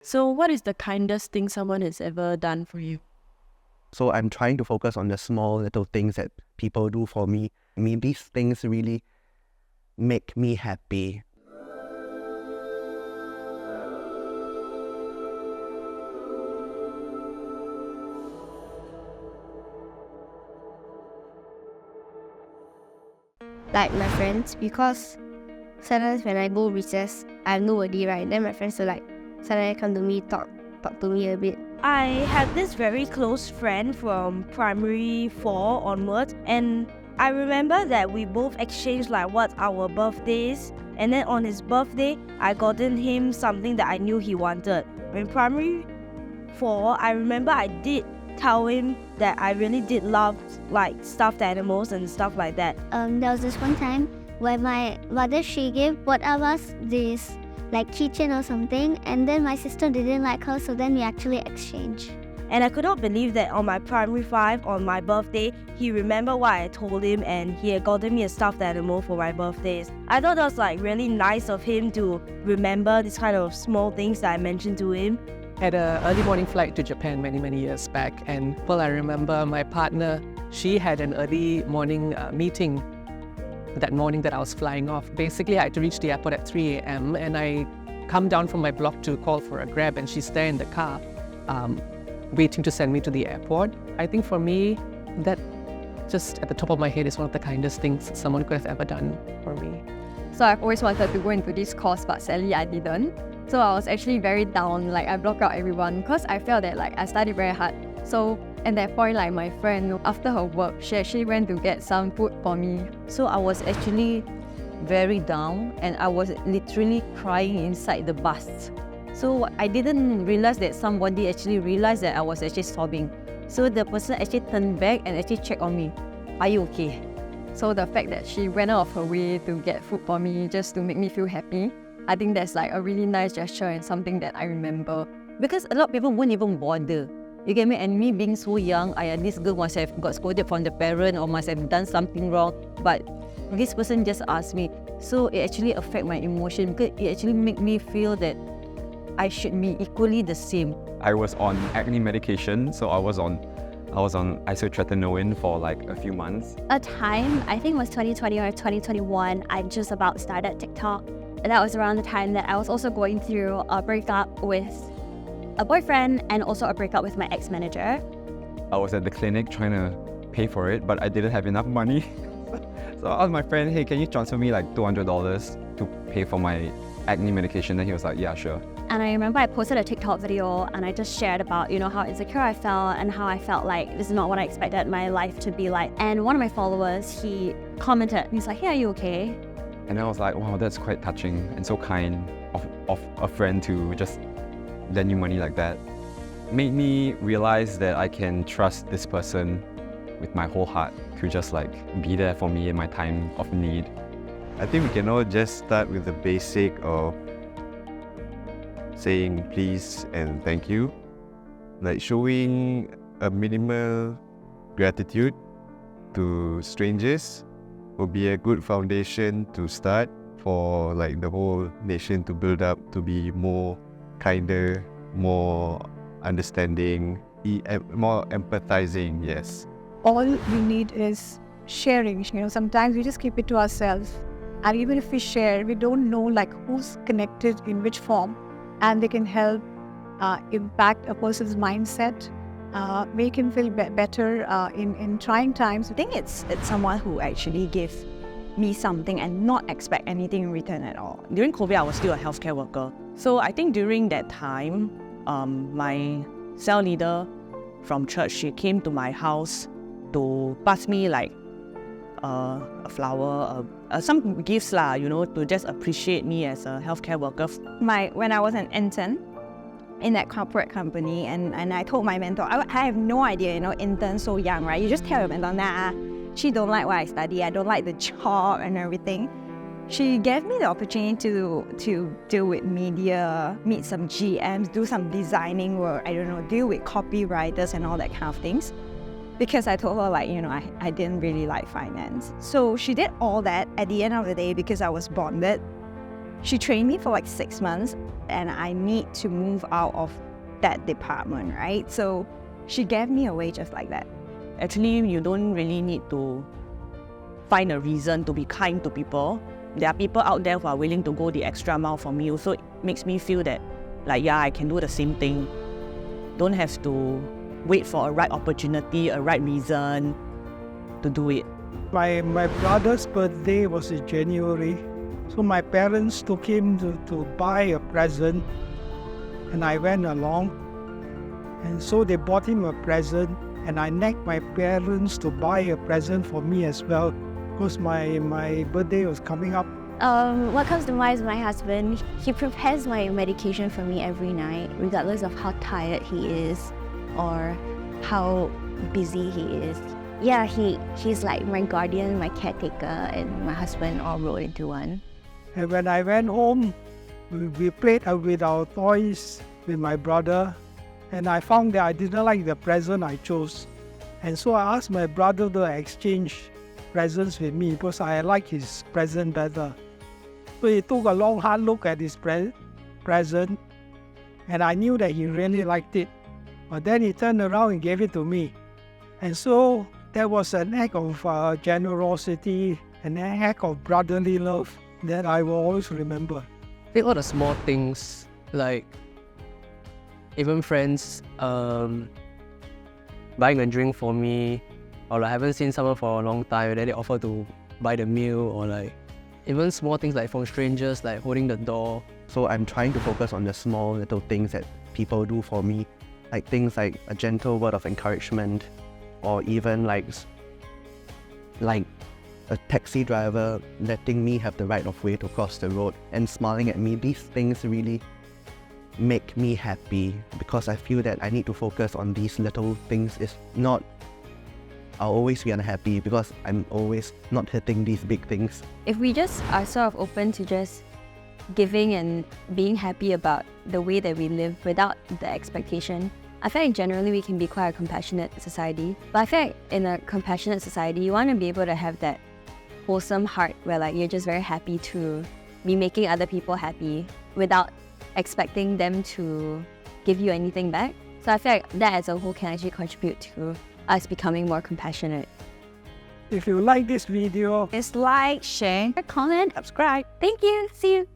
So what is the kindest thing someone has ever done for you? So I'm trying to focus on the small little things that people do for me. I mean, these things really make me happy. Like my friends, because sometimes when I go recess, I have nobody, right? Then my friends will like suddenly come to me, talk to me a bit. I had this very close friend from primary 4 onwards, and I remember that we both exchanged like what our birthdays, and then on his birthday, I gotten him something that I knew he wanted. In primary 4, I remember I did tell him that I really did love like stuffed animals and stuff like that. There was this one time where my mother, she gave both of us this like keychain or something, and then my sister didn't like her, so then we actually exchanged. And I could not believe that on my primary 5, on my birthday, he remembered what I told him and he had gotten me a stuffed animal for my birthdays. I thought that was like really nice of him to remember these kind of small things that I mentioned to him. Had an early morning flight to Japan many years back, and I remember my partner, she had an early morning meeting that morning that I was flying off. Basically, I had to reach the airport at 3 a.m. and I come down from my block to call for a Grab, and she's there in the car waiting to send me to the airport. I think for me, that just at the top of my head is one of the kindest things someone could have ever done for me. So I've always wanted to go into this course, but sadly I didn't. So I was actually very down, like I blocked out everyone because I felt that like I studied very hard. So at that point, like my friend, after her work, she actually went to get some food for me. So I was actually very down and I was literally crying inside the bus. So I didn't realize that somebody actually realized that I was actually sobbing. So the person actually turned back and actually checked on me. Are you okay? So the fact that she went out of her way to get food for me just to make me feel happy, I think that's like a really nice gesture and something that I remember. Because a lot of people won't even bother. You get me? And me being so young, this girl must have got scolded from the parent or must have done something wrong. But this person just asked me. So it actually affected my emotion because it actually made me feel that I should be equally the same. I was on acne medication, so I was on isotretinoin for like a few months. A time, I think it was 2020 or 2021, I just about started TikTok. And that was around the time that I was also going through a breakup with a boyfriend and also a breakup with my ex-manager. I was at the clinic trying to pay for it, but I didn't have enough money. So I asked my friend, hey, can you transfer me like $200 to pay for my acne medication? Then he was like, yeah, sure. And I remember I posted a TikTok video and I just shared about, how insecure I felt and how I felt like this is not what I expected my life to be like. And one of my followers, he commented, he's like, hey, are you okay? And I was like, wow, that's quite touching and so kind of a friend to just lend you money like that. Made me realize that I can trust this person with my whole heart to just like be there for me in my time of need. I think we can all just start with the basic of saying please and thank you. Like showing a minimal gratitude to strangers will be a good foundation to start for like the whole nation to build up to be more kinder, more understanding, more empathizing, yes. All we need is sharing. Sometimes we just keep it to ourselves. And even if we share, we don't know like who's connected in which form. And they can help impact a person's mindset, make him feel better in trying times. I think it's someone who actually gives me something and not expect anything in return at all. During COVID, I was still a healthcare worker. So I think during that time, my cell leader from church, she came to my house to pass me like a flower, some gifts to just appreciate me as a healthcare worker. When I was an intern in that corporate company, and I told my mentor, I have no idea, interns so young, right? You just tell your mentor, nah, she don't like what I study, I don't like the job and everything. She gave me the opportunity to deal with media, meet some GMs, do some designing work, deal with copywriters and all that kind of things. Because I told her I didn't really like finance. So she did all that at the end of the day because I was bonded she trained me for like 6 months and I need to move out of that department, right? So she gave me away just like that. Actually, you don't really need to find a reason to be kind to people. There are people out there who are willing to go the extra mile for me. So it makes me feel that, like, yeah, I can do the same thing. Don't have to wait for a right opportunity, a right reason to do it. My brother's birthday was in January. So my parents took him to buy a present. And I went along. And so they bought him a present. And I nagged my parents to buy a present for me as well, because my birthday was coming up. What comes to mind is my husband. He prepares my medication for me every night, regardless of how tired he is or how busy he is. Yeah, he's like my guardian, my caretaker, and my husband all rolled into one. And when I went home, we played with our toys with my brother. And I found that I didn't like the present I chose. And so I asked my brother to exchange presents with me because I like his present better. So he took a long, hard look at his present, and I knew that he really liked it. But then he turned around and gave it to me. And so that was an act of generosity, an act of brotherly love that I will always remember. I think all the small things, like even friends buying a drink for me, or like I haven't seen someone for a long time and then they offer to buy the meal, or like even small things like from strangers, like holding the door. So I'm trying to focus on the small little things that people do for me, like things like a gentle word of encouragement, or even like a taxi driver letting me have the right of way to cross the road and smiling at me. These things really make me happy because I feel that I need to focus on these little things. If not, I'll always be unhappy because I'm always not hitting these big things. If we just are sort of open to just giving and being happy about the way that we live without the expectation, I feel like generally we can be quite a compassionate society. But I feel like in a compassionate society, you want to be able to have that wholesome heart where like you're just very happy to be making other people happy without expecting them to give you anything back. So I feel like that as a whole can actually contribute to us becoming more compassionate. If you like this video, Please like, share, Comment, Subscribe. thank you, see you.